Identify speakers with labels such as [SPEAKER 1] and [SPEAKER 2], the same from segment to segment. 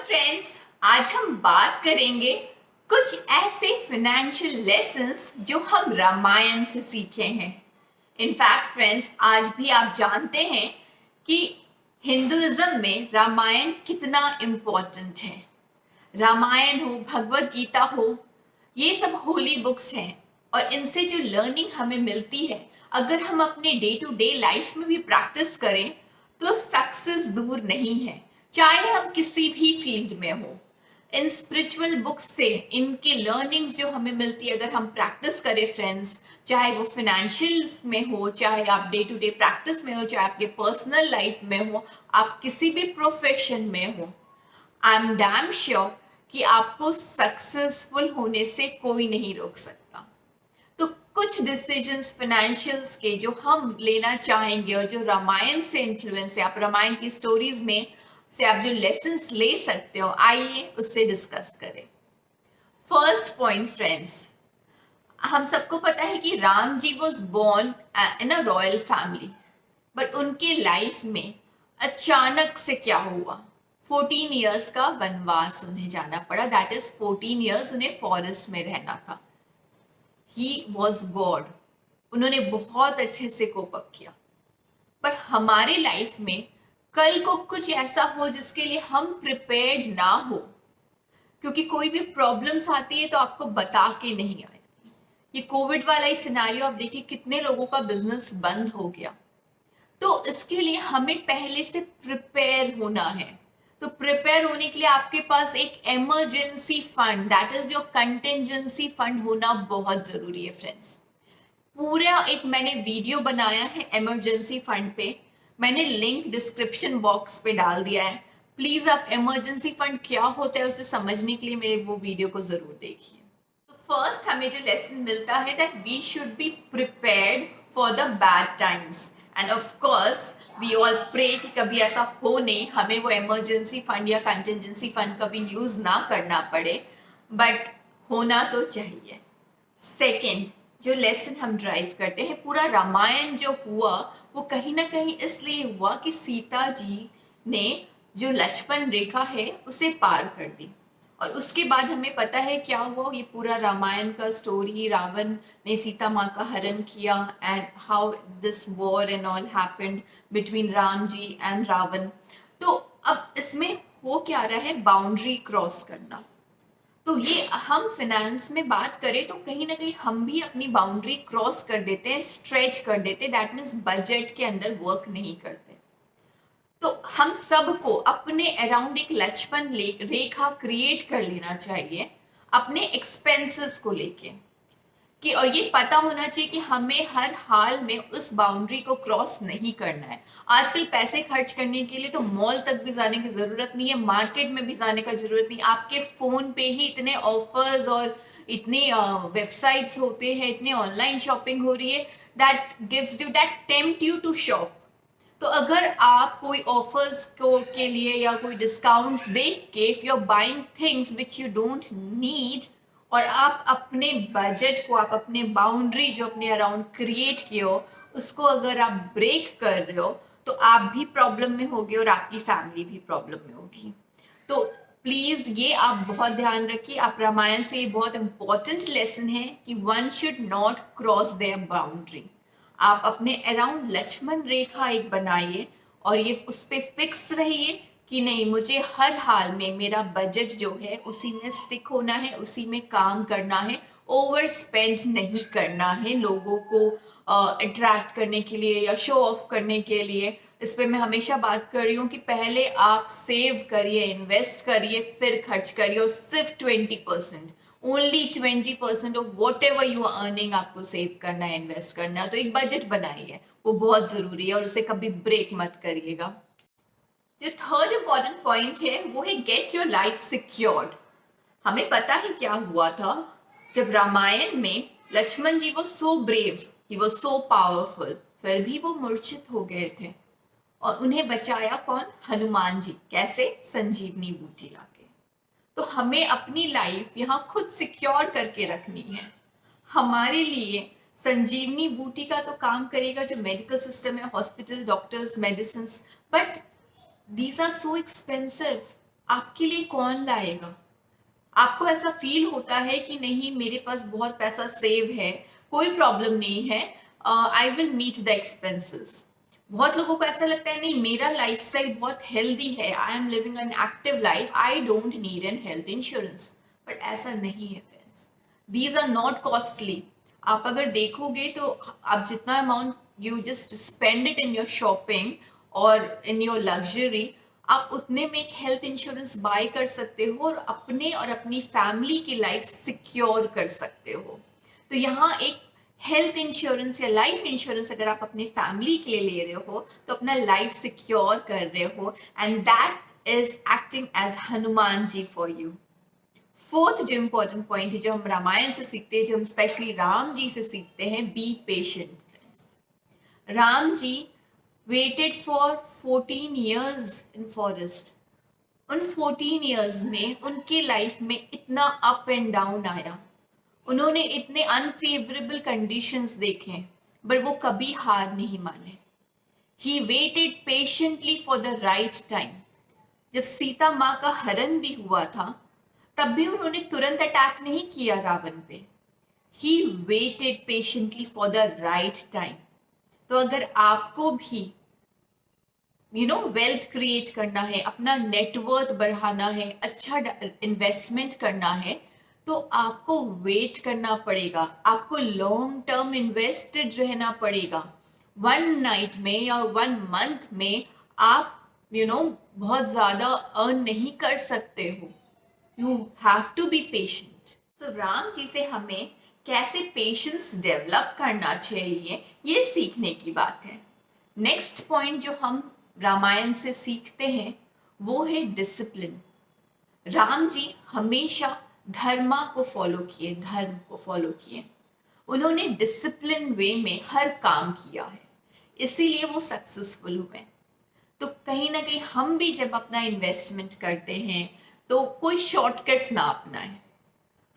[SPEAKER 1] Friends, आज हम बात करेंगे कुछ ऐसे फाइनेंशियल लेसन्स जो हम रामायण से सीखे हैं। इनफैक्ट फ्रेंड्स, आज भी आप जानते हैं कि हिंदुइज्म में रामायण कितना इम्पोर्टेंट है। रामायण हो, भगवत गीता हो, ये सब होली बुक्स हैं और इनसे जो लर्निंग हमें मिलती है, अगर हम अपने डे टू डे लाइफ में भी प्रैक्टिस करें तो सक्सेस दूर नहीं है, चाहे हम किसी भी फील्ड में हो। इन स्पिरिचुअल बुक्स से इनकी लर्निंग्स जो हमें मिलती है, अगर हम प्रैक्टिस करें फ्रेंड्स, चाहे वो फाइनेंशियल में हो, चाहे आप डे टू डे प्रैक्टिस में हो, चाहे आपके पर्सनल लाइफ में हो, आप किसी भी प्रोफेशन में हो, आई एम डैम श्योर कि आपको सक्सेसफुल होने से कोई नहीं रोक सकता। तो कुछ डिसीजंस फाइनेंशियल्स के जो हम लेना चाहेंगे और जो रामायण से इन्फ्लुएंस है, आप रामायण की स्टोरीज में से आप जो लेसन्स ले सकते हो, आइए उससे डिस्कस करें। फर्स्ट पॉइंट फ्रेंड्स, हम सबको पता है कि Ram ji was born in a royal family, but उनके लाइफ में अचानक से क्या हुआ, 14 ईयर्स का वनवास उन्हें जाना पड़ा। दैट इज 14 ईयर्स उन्हें फॉरेस्ट में रहना था। ही वॉज गॉड, उन्होंने बहुत अच्छे से कोप अप किया। पर हमारे लाइफ में कल को कुछ ऐसा हो जिसके लिए हम प्रिपेयर्ड ना हो, क्योंकि कोई भी प्रॉब्लम्स आती है तो आपको बता के नहीं आए। ये कोविड वाला ही सिनारियो आप देखिए, कितने लोगों का बिजनेस बंद हो गया। तो इसके लिए हमें पहले से प्रिपेयर होना है। तो प्रिपेयर होने के लिए आपके पास एक emergency fund, that is your contingency fund, होना बहुत जरूरी है फ्रेंड्स। पूरा एक मैंने वीडियो बनाया है इमरजेंसी फंड पे, मैंने लिंक डिस्क्रिप्शन बॉक्स पे डाल दिया है। प्लीज आप इमरजेंसी फंड क्या होता है उसे समझने के लिए मेरे वो वीडियो को जरूर देखिए। तो फर्स्ट हमें जो लेसन मिलता है that we should be prepared for the bad times, and of course we all pray कि कभी ऐसा हो नहीं, हमें वो इमरजेंसी फंड या कंटिजेंसी फंड कभी यूज ना करना पड़े, बट होना तो चाहिए। सेकेंड, जो लेसन हम ड्राइव करते हैं, पूरा रामायण जो हुआ वो कहीं ना कहीं इसलिए हुआ कि सीता जी ने जो लक्ष्मण रेखा है उसे पार कर दी। और उसके बाद हमें पता है क्या हुआ, ये पूरा रामायण का स्टोरी, रावण ने सीता माँ का हरण किया and how this war and all happened between Ram ji and Ravan. तो अब इसमें हो क्या रहा है, बाउंड्री क्रॉस करना। तो ये हम फिनेंस में बात करें तो कहीं ना कहीं हम भी अपनी बाउंड्री क्रॉस कर देते हैं, स्ट्रेच कर देते हैं, दैट मीन्स बजट के अंदर वर्क नहीं करते। तो हम सबको अपने अराउंड एक लक्ष्मण रेखा क्रिएट कर लेना चाहिए अपने एक्सपेंसेस को लेके, कि और ये पता होना चाहिए कि हमें हर हाल में उस बाउंड्री को क्रॉस नहीं करना है। आजकल पैसे खर्च करने के लिए तो मॉल तक भी जाने की जरूरत नहीं है, मार्केट में भी जाने का जरूरत नहीं, आपके फोन पे ही इतने ऑफर्स और इतने वेबसाइट्स होते हैं, इतने ऑनलाइन शॉपिंग हो रही है, that gives you, that tempt you to shop. तो अगर आप कोई ऑफर्स को के लिए या कोई डिस्काउंट्स देख के, if you are buying things which you don't need, और आप अपने बजट को, आप अपने बाउंड्री जो अपने अराउंड क्रिएट किए हो उसको अगर आप ब्रेक कर रहे हो, तो आप भी प्रॉब्लम में होगे और आपकी फैमिली भी प्रॉब्लम में होगी। तो प्लीज ये आप बहुत ध्यान रखिए, आप रामायण से ये बहुत इंपॉर्टेंट लेसन है कि one should not cross their boundary. आप अपने अराउंड लक्ष्मण रेखा एक बनाइए और ये उस पर फिक्स रहिए कि नहीं, मुझे हर हाल में मेरा बजट जो है उसी में स्टिक होना है, उसी में काम करना है, ओवर स्पेंड नहीं करना है लोगों को अट्रैक्ट करने के लिए या शो ऑफ करने के लिए। इस पे मैं हमेशा बात कर रही हूँ कि पहले आप सेव करिए, इन्वेस्ट करिए, फिर खर्च करिए, और सिर्फ 20%, only 20% of whatever you are earning आपको सेव करना है, इन्वेस्ट करना है। तो एक बजट बनाइए, वो बहुत जरूरी है और उसे कभी ब्रेक मत करिएगा। जो थर्ड इंपॉर्टेंट पॉइंट है वो है गेट योर लाइफ सिक्योर्ड। हमें पता है क्या हुआ था, जब रामायण में लक्ष्मण जी वो सो ब्रेव, ही वो सो पावरफुल, फिर भी वो मूर्छित हो गए थे और उन्हें बचाया कौन, हनुमान जी। कैसे, संजीवनी बूटी लाके। तो हमें अपनी लाइफ यहाँ खुद सिक्योर करके रखनी है। हमारे लिए संजीवनी बूटी का तो काम करेगा जो मेडिकल सिस्टम है, hospital, doctors, medicine, but these are so expensive. आपके लिए कौन लाएगा? आपको ऐसा फील होता है कि नहीं, मेरे पास बहुत पैसा सेव है, कोई प्रॉब्लम नहीं है, I will meet the expenses. बहुत लोगों को ऐसा लगता है नहीं, मेरा लाइफस्टाइल बहुत हेल्दी है, I am living an active life, I don't need an health insurance. But ऐसा नहीं है friends, these are not costly. आप अगर देखोगे तो आप जितना amount you just spend it in your shopping और इन योर लग्जरी, आप उतने में एक हेल्थ इंश्योरेंस बाय कर सकते हो और अपने और अपनी फैमिली की लाइफ सिक्योर कर सकते हो। तो यहाँ एक हेल्थ इंश्योरेंस या लाइफ इंश्योरेंस अगर आप अपनी फैमिली के लिए ले रहे हो तो अपना लाइफ सिक्योर कर रहे हो, and that is acting as Hanuman ji for you. Fourth जो इम्पोर्टेंट पॉइंट है, जो हम रामायण से सीखते हैं, जो हम स्पेशली राम जी से सीखते हैं, be patient friends. Ram ji waited for 14 years in forest। उन 14 years में उनके लाइफ में इतना अप एंड डाउन आया, उन्होंने इतने अनफेवरेबल कंडीशंस देखे, बट वो कभी हार नहीं माने। He waited patiently for the right time. जब सीता माँ का हरण भी हुआ था तब भी उन्होंने तुरंत अटैक नहीं किया रावण पे। He waited patiently for the right time. तो अगर आपको भी वेल्थ क्रिएट करना है, अपना नेटवर्थ बढ़ाना है, अच्छा इन्वेस्टमेंट करना है, तो आपको वेट करना पड़ेगा, आपको लॉन्ग टर्म इन्वेस्टेड रहना पड़ेगा। 1 नाइट में या 1 मंथ में आप बहुत ज्यादा अर्न नहीं कर सकते हो। You have to be patient. So Ram ji से हमें कैसे पेशेंस डेवलप करना चाहिए, ये सीखने की बात है। नेक्स्ट पॉइंट जो हम रामायण से सीखते हैं वो है डिसिप्लिन। राम जी हमेशा धर्म को फॉलो किए। उन्होंने डिसिप्लिन वे में हर काम किया है, इसीलिए वो सक्सेसफुल हुए। तो कहीं ना कहीं हम भी जब अपना इन्वेस्टमेंट करते हैं तो कोई शॉर्टकट्स ना अपनाएं।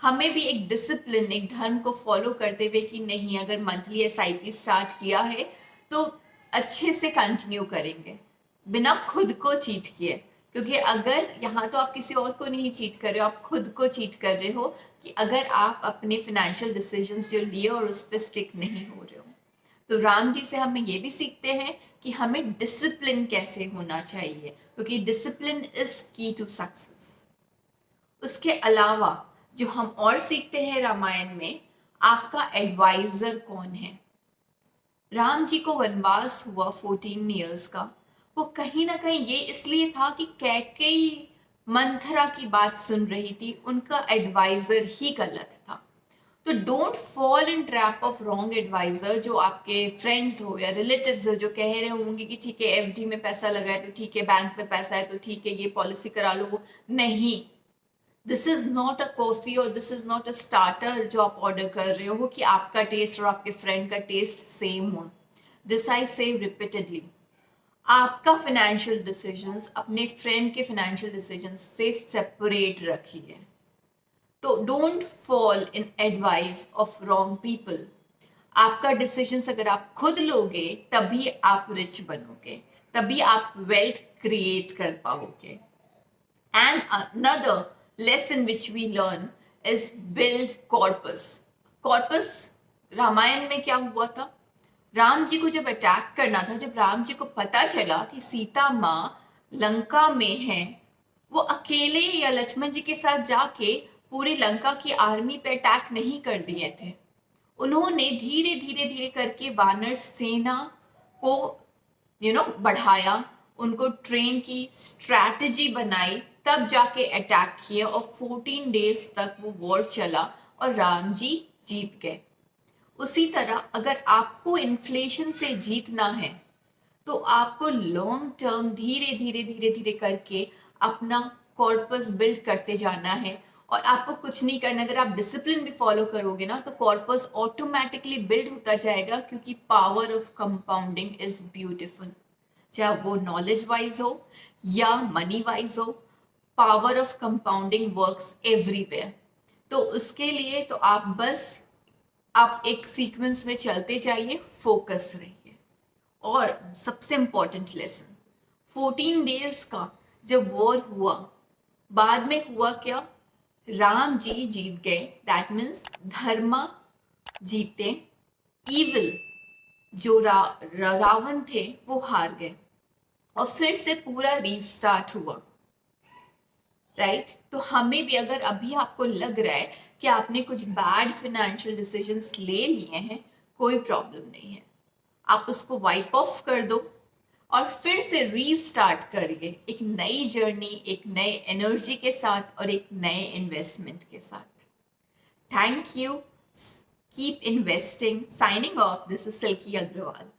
[SPEAKER 1] हमें भी एक डिसिप्लिन, एक धर्म को फॉलो करते हुए कि नहीं, अगर मंथली एसआईपी स्टार्ट किया है तो अच्छे से कंटिन्यू करेंगे बिना खुद को चीट किए। क्योंकि अगर यहाँ तो आप किसी और को नहीं चीट कर रहे हो, आप खुद को चीट कर रहे हो कि अगर आप अपने फाइनेंशियल डिसीजंस जो लिए और उस पर स्टिक नहीं हो रहे हो। तो राम जी से हमें ये भी सीखते हैं कि हमें डिसिप्लिन कैसे होना चाहिए, क्योंकि डिसिप्लिन इज की टू सक्सेस। उसके अलावा जो हम और सीखते हैं रामायण में, आपका एडवाइजर कौन है। राम जी को वनवास हुआ 14 ईयर्स का, वो कहीं ना कहीं ये इसलिए था कि कैकेयी मंथरा की बात सुन रही थी, उनका एडवाइजर ही गलत था। तो don't fall in trap of wrong advisor, जो आपके फ्रेंड्स हो या रिलेटिव्स हो जो कह रहे होंगे कि ठीक है एफडी में पैसा लगा है तो ठीक है, बैंक में पैसा है तो ठीक है, ये पॉलिसी करा लो। वो नहीं, this is not a coffee और this is not a starter जो आप ऑर्डर कर रहे हो कि आपका टेस्ट और आपके फ्रेंड का टेस्ट सेम हो। दिस आई से रिपीटेडली, आपका फाइनेंशियल डिसीजंस अपने फ्रेंड के फाइनेंशियल डिसीजंस से सेपरेट रखिए। तो don't fall in advice of wrong people. आपका डिसीजन अगर आप खुद लोगे तभी आप रिच बनोगे, तभी आप वेल्थ क्रिएट कर पाओगे। And another lesson which we learn is build corpus. Corpus Ramayana में क्या हुआ था, राम जी को जब अटैक करना था, जब राम जी को पता चला कि सीता माँ लंका में है, वो अकेले या लक्ष्मण जी के साथ जाके पूरी लंका की आर्मी पे अटैक नहीं कर दिए थे। उन्होंने धीरे धीरे धीरे करके वानर सेना को बढ़ाया, उनको ट्रेन की, स्ट्रैटेजी बनाई, तब जाके अटैक किए और 14 डेज तक वो वॉर चला और राम जी जीत गए। उसी तरह अगर आपको इन्फ्लेशन से जीतना है तो आपको लॉन्ग टर्म धीरे धीरे धीरे धीरे करके अपना कॉर्पस बिल्ड करते जाना है। और आपको कुछ नहीं करना, अगर आप डिसिप्लिन भी फॉलो करोगे ना तो कॉर्पस ऑटोमेटिकली बिल्ड होता जाएगा, क्योंकि power of compounding is beautiful. चाहे वो नॉलेज वाइज हो या मनी वाइज हो, power of compounding works everywhere. तो उसके लिए तो आप एक सीक्वेंस में चलते जाइए, फोकस रहिए। और सबसे इंपॉर्टेंट लेसन, 14 डेज का जब वॉर हुआ बाद में हुआ क्या, राम जी जीत गए, दैट मीन्स धर्म जीते, इविल जो रावण थे वो हार गए और फिर से पूरा रीस्टार्ट हुआ, राइट तो हमें भी अगर अभी आपको लग रहा है कि आपने कुछ बैड फाइनेंशियल डिसीजंस ले लिए हैं, कोई प्रॉब्लम नहीं है, आप उसको वाइप ऑफ कर दो और फिर से रीस्टार्ट करिए एक नई जर्नी, एक नए एनर्जी के साथ और एक नए इन्वेस्टमेंट के साथ। Thank you, keep investing. Signing off, this is Silky Agarwal.